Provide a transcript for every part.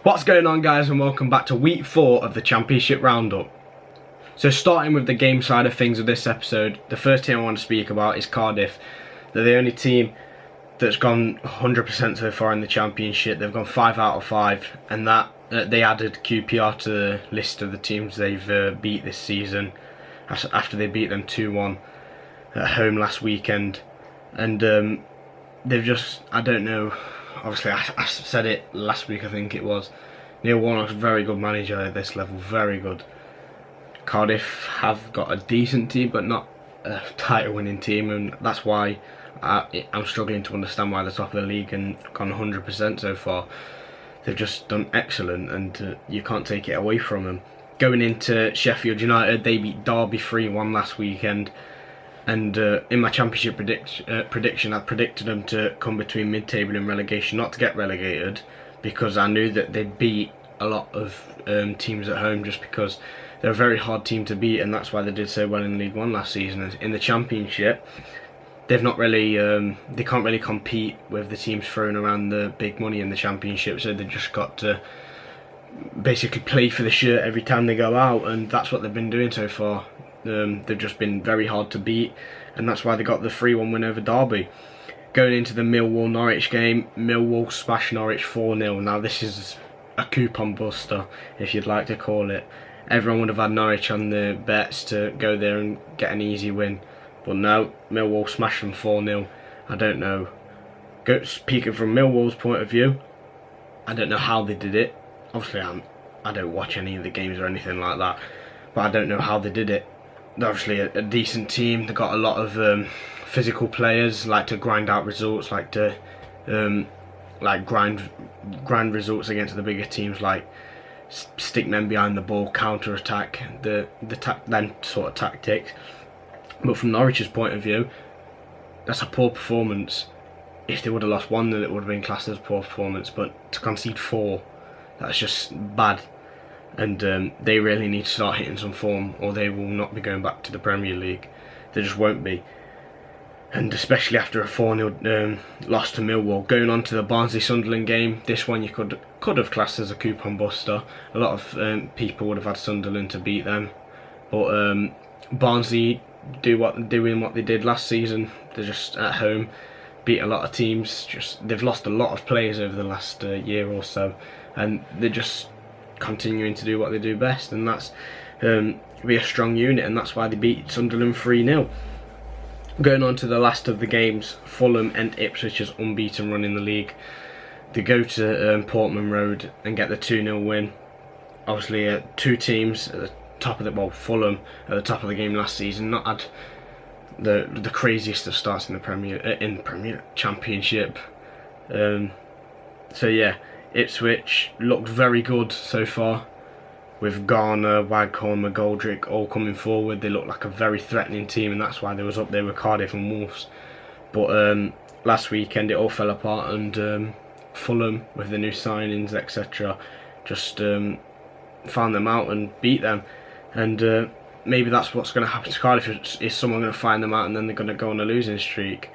What's going on, guys, and welcome back to week 4 of the Championship Roundup. So starting with the game side of things of this episode, the first team I want to speak about is Cardiff. They're the only team that's gone 100% so far in the Championship. They've gone 5 out of 5, and that they added QPR to the list of the teams they've beat this season after they beat them 2-1 at home last weekend. And they've just, I don't know, obviously I said it last week, I think it was, Neil Warnock's a very good manager at this level, very good. Cardiff have got a decent team but not a title winning team, and that's why I'm struggling to understand why they're top of the league and gone 100% so far. They've just done excellent, and you can't take it away from them. Going into Sheffield United, they beat Derby 3-1 last weekend, and in my Championship prediction I predicted them to come between mid-table and relegation, not to get relegated, because I knew that they'd beat a lot of teams at home, just because they're a very hard team to beat, and that's why they did so well in League One last season. In the Championship, they've not really, they can't really compete with the teams throwing around the big money in the Championship, so they've just got to basically play for the shirt every time they go out, and that's what they've been doing so far. They've just been very hard to beat, and that's why they got the 3-1 win over Derby. Going into the Millwall-Norwich game, Millwall smashed Norwich 4-0. Now this is a coupon buster, if you'd like to call it. Everyone would have had Norwich on the bets to go there and get an easy win, but no, Millwall smashed them 4-0. I don't know. Speaking from Millwall's point of view, I don't know how they did it. Obviously I don't watch any of the games or anything like that, but I don't know how they did it. They're obviously a decent team. They've got a lot of physical players, like to grind out results, like to grind results against the bigger teams, like stick men behind the ball, counter attack, them sort of tactics. But from Norwich's point of view, that's a poor performance. If they would have lost 1, then it would have been classed as a poor performance, but to concede 4, that's just bad. And they really need to start hitting some form, or they will not be going back to the Premier League. They just won't be. And especially after a 4-0 loss to Millwall. Going on to the Barnsley-Sunderland game, this one you could have classed as a coupon buster. A lot of people would have had Sunderland to beat them, but Barnsley doing what they did last season. They're just at home, beat a lot of teams. They've lost a lot of players over the last year or so, and they're just continuing to do what they do best, and that's be a strong unit, and that's why they beat Sunderland 3-0. Going on to the last of the games, Fulham and Ipswich's unbeaten run in the league. They go to Portman Road and get the 2-0 win. Obviously, two teams at the top of the, well, Fulham at the top of the game last season, not had the craziest of starts in the Premier Championship. So yeah, Ipswich looked very good so far, with Garner, Waghorn, McGoldrick all coming forward. They look like a very threatening team, and that's why they was up there with Cardiff and Wolves. But last weekend it all fell apart, and Fulham, with the new signings, etc., just found them out and beat them. And maybe that's what's going to happen to Cardiff, is someone going to find them out and then they're going to go on a losing streak.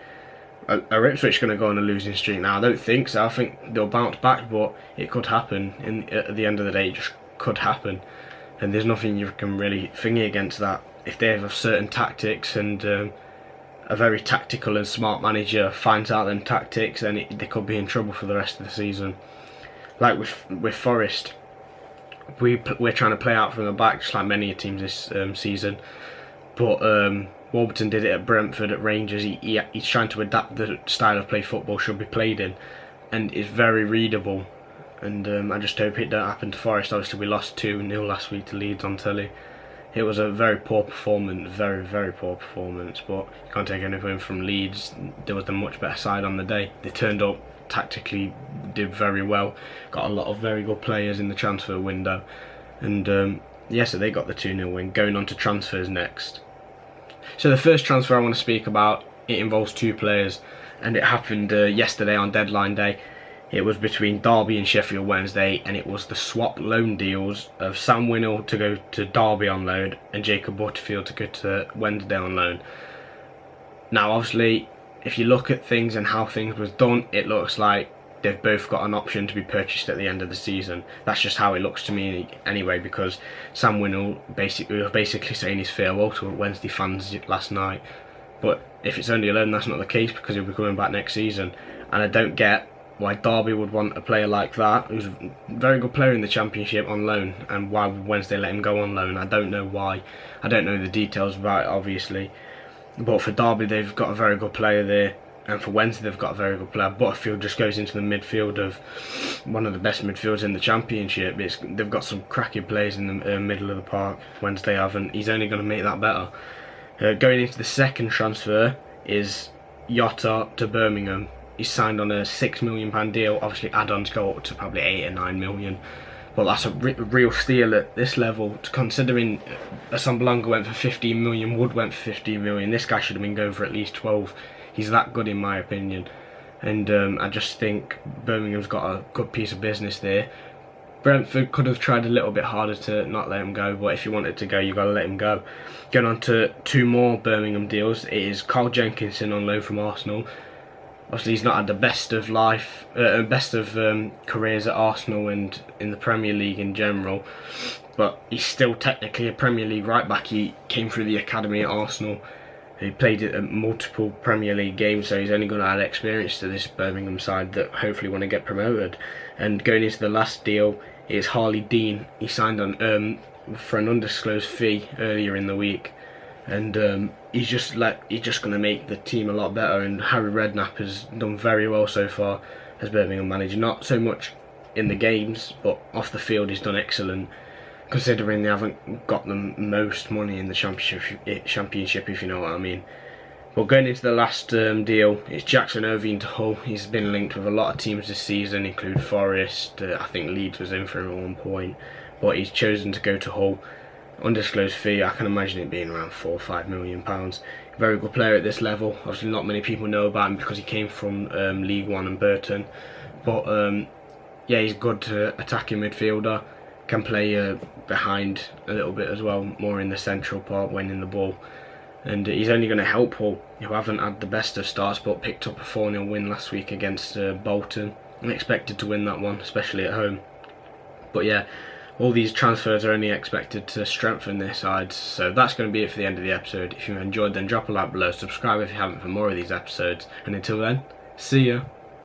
Are Ipswich going to go on a losing streak now? I don't think so. I think they'll bounce back, but it could happen. At the end of the day, it just could happen, and there's nothing you can really thingy against that. If they have certain tactics, and a very tactical and smart manager finds out them tactics, then they could be in trouble for the rest of the season. Like with Forest, we're trying to play out from the back, just like many teams this season. But Warburton did it at Brentford, at Rangers. He's trying to adapt the style of play football should be played in, and it's very readable. And I just hope it don't happen to Forest. Obviously we lost 2-0 last week to Leeds on telly. It was a very poor performance, very, very poor performance, but you can't take anything from Leeds. There was a much better side on the day. They turned up, tactically did very well, got a lot of very good players in the transfer window, and yeah, so they got the 2-0 win. Going on to transfers next. So the first transfer I want to speak about, it involves 2 players, and it happened yesterday on deadline day. It was between Derby and Sheffield Wednesday, and it was the swap loan deals of Sam Winnall to go to Derby on loan and Jacob Butterfield to go to Wednesday on loan. Now obviously, if you look at things and how things was done, it looks like they've both got an option to be purchased at the end of the season. That's just how it looks to me anyway, because Sam Winnall was basically saying his farewell to Wednesday fans last night. But if it's only a loan, that's not the case, because he'll be coming back next season. And I don't get why Derby would want a player like that, who's a very good player in the Championship, on loan, and why would Wednesday let him go on loan. I don't know why. I don't know the details about it, obviously. But for Derby, they've got a very good player there. And for Wednesday, they've got a very good player. Butterfield just goes into the midfield of one of the best midfielders in the Championship. They've got some cracking players in the middle of the park. Wednesday haven't. He's only going to make that better. Going into the second transfer is Jota to Birmingham. He's signed on a £6 million deal. Obviously, add-ons go up to probably 8 or 9 million. But that's a real steal at this level, considering Assombalonga went for 15 million, Wood went for 15 million. This guy should have been going for at least 12. He's that good in my opinion. And I just think Birmingham's got a good piece of business there. Brentford could have tried a little bit harder to not let him go, but if you wanted to go, you've got to let him go. Going on to 2 more Birmingham deals, it is Carl Jenkinson on loan from Arsenal. Obviously, he's not had the best of careers at Arsenal and in the Premier League in general, but he's still technically a Premier League right back. He came through the academy at Arsenal. He played at multiple Premier League games, so he's only going to add experience to this Birmingham side that hopefully want to get promoted. And going into the last deal is Harley Dean. He signed on for an undisclosed fee earlier in the week, and he's just going to make the team a lot better. And Harry Redknapp has done very well so far as Birmingham manager. Not so much in the games, but off the field he's done excellent, considering they haven't got the most money in the championship, if you know what I mean. But going into the last deal, it's Jackson Irvine to Hull. He's been linked with a lot of teams this season, including Forest. I think Leeds was in for him at one point, but he's chosen to go to Hull. Undisclosed fee, I can imagine it being around £4 or £5 million. Very good player at this level. Obviously, not many people know about him because he came from League One and Burton. But yeah, he's good attacking midfielder. Can play behind a little bit as well, more in the central part, winning the ball. And he's only going to help Hull, who haven't had the best of starts, but picked up a 4-0 win last week against Bolton. And expected to win that one, especially at home. But yeah, all these transfers are only expected to strengthen their sides. So that's going to be it for the end of the episode. If you enjoyed, then drop a like below, subscribe if you haven't for more of these episodes. And until then, see ya.